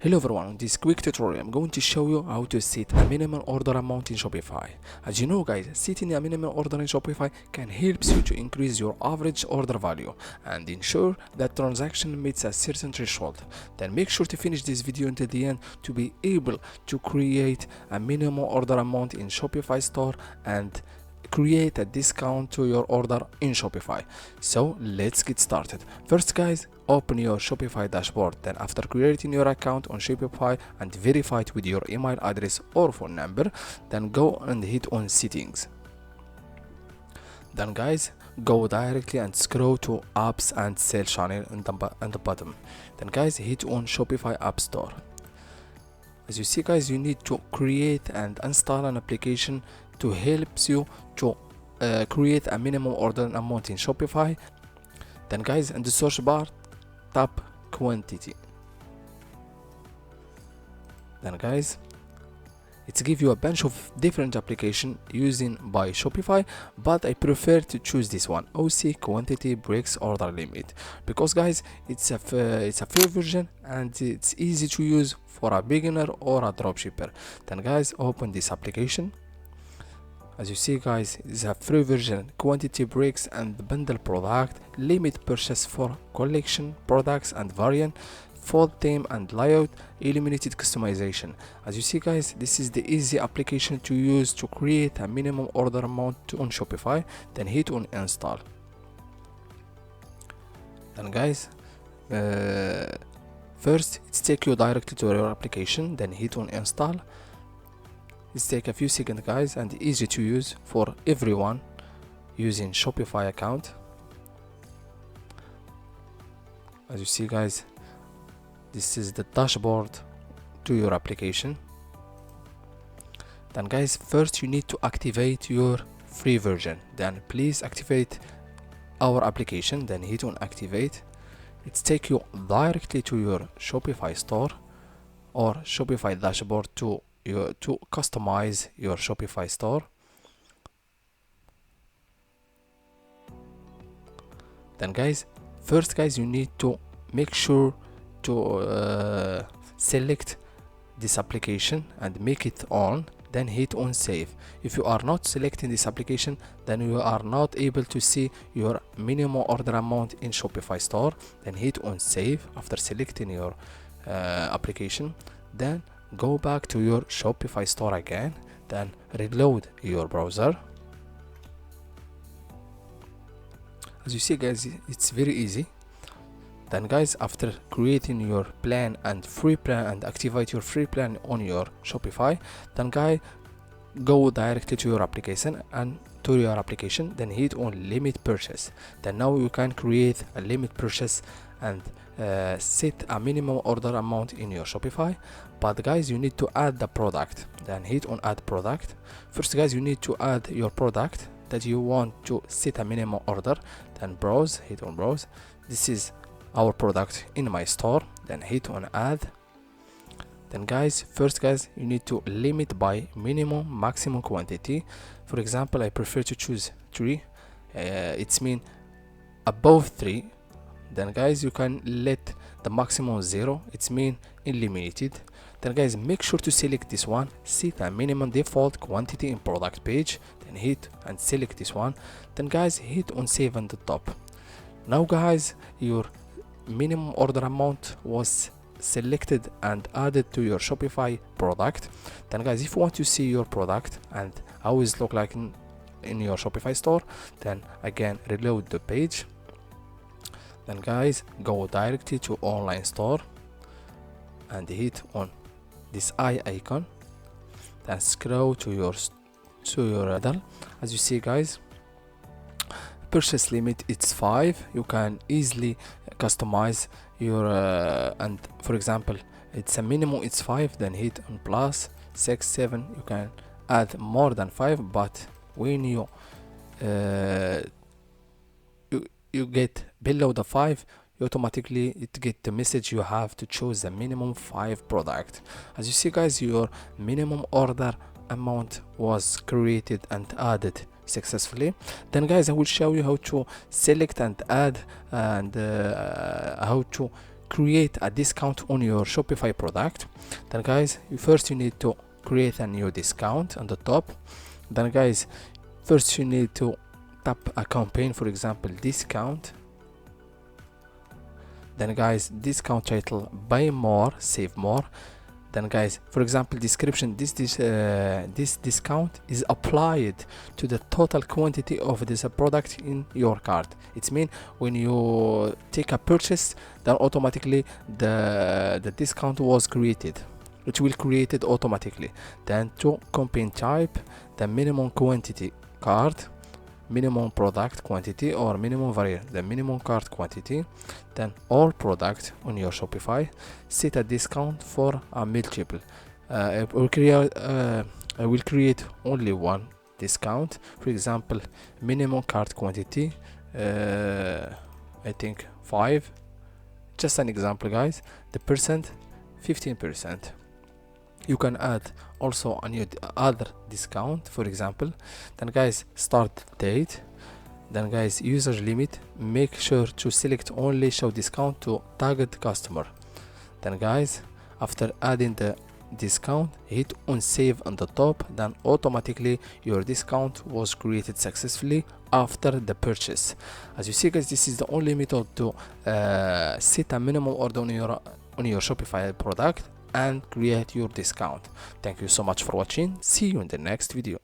Hello everyone, in this quick tutorial I'm going to show you how to set a minimum order amount in Shopify. As you know guys, setting a minimum order in Shopify can help you to increase your average order value and ensure that transaction meets a certain threshold. Then make sure to finish this video until the end to be able to create a minimum order amount in Shopify store and create a discount to your order in Shopify. So let's get started. First guys, open your Shopify dashboard. Then after creating your account on Shopify and verify it with your email address or phone number, then go and hit on settings. Then guys, go directly and scroll to apps and sales channel on the bottom. Then guys, hit on Shopify App Store. As you see guys, you need to create and install an application to help you to create a minimum order amount in Shopify. Then guys, in the search bar, tap quantity. Then guys, it gives you a bunch of different applications using by Shopify, but I prefer to choose this one, OC Quantity Breaks Order Limit, because guys, it's a free version and it's easy to use for a beginner or a dropshipper. Then guys, open this application. As you see guys, it's a free version, quantity breaks and bundle product, limit purchase for collection products and variant, font theme and layout, eliminated customization. As you see guys, this is the easy application to use to create a minimum order amount on Shopify. Then hit on install. Then guys, first it's take you directly to your application, then hit on install. It's take a few seconds guys and easy to use for everyone using Shopify account. As you see guys, this is the dashboard to your application. Then guys, first you need to activate your free version. Then please activate our application, then hit on activate. It's take you directly to your Shopify store or Shopify dashboard to customize your Shopify store. Then guys, first guys, you need to make sure to select this application and make it on, then hit on save. If you are not selecting this application, then you are not able to see your minimum order amount in Shopify store. Then hit on save after selecting your application. Then go back to your Shopify store again, then reload your browser. As you see guys, it's very easy. Then guys, after creating your plan and free plan and activate your free plan on your Shopify, then guys, go directly to your application then hit on limit purchase. Then now you can create a limit purchase and set a minimum order amount in your Shopify. But guys, you need to add the product, then hit on add product. First guys, you need to add your product that you want to set a minimum order, then browse, hit on browse. This is our product in my store, then hit on add. Then guys, first guys, you need to limit by minimum maximum quantity. For example, I prefer to choose 3. It's mean above 3. Then guys, you can let the maximum 0, it's mean unlimited. Then guys, make sure to select this one, set a minimum default quantity in product page, then hit and select this one. Then guys, hit on save on the top. Now guys, your minimum order amount was selected and added to your Shopify product. Then guys, if you want to see your product and how it look like in your Shopify store, then again reload the page. Then guys, go directly to online store and hit on this eye icon, then scroll to your order. As you see guys, purchase limit it's 5. You can easily customize your and for example, it's a minimum it's 5, then hit on plus 6, 7. You can add more than 5, but when you get below the 5, automatically it get the message you have to choose the minimum 5 product. As you see guys, your minimum order amount was created and added successfully. Then guys, I will show you how to select and add and how to create a discount on your Shopify product, then guys, first you need to create a new discount on the top. Then guys, first you need to tap a campaign, for example discount. Then guys, discount title, buy more save more. Then guys, for example description, this discount is applied to the total quantity of this product in your cart. It means when you take a purchase, then automatically the discount was created. It will create it automatically. Then to campaign type, the minimum quantity cart, minimum product quantity or minimum variant, the minimum cart quantity. Then all product on your Shopify, set a discount for a multiple. I will create only one discount, for example minimum cart quantity, I think 5, just an example guys. The percent 15%. You can add also a new other discount, for example. Then guys, start date. Then guys, user limit, make sure to select only show discount to target customer. Then guys, after adding the discount, hit on save on the top, then automatically your discount was created successfully after the purchase. As you see guys, this is the only method to set a minimum order on your Shopify product and create your discount. Thank you so much for watching. See you in the next video.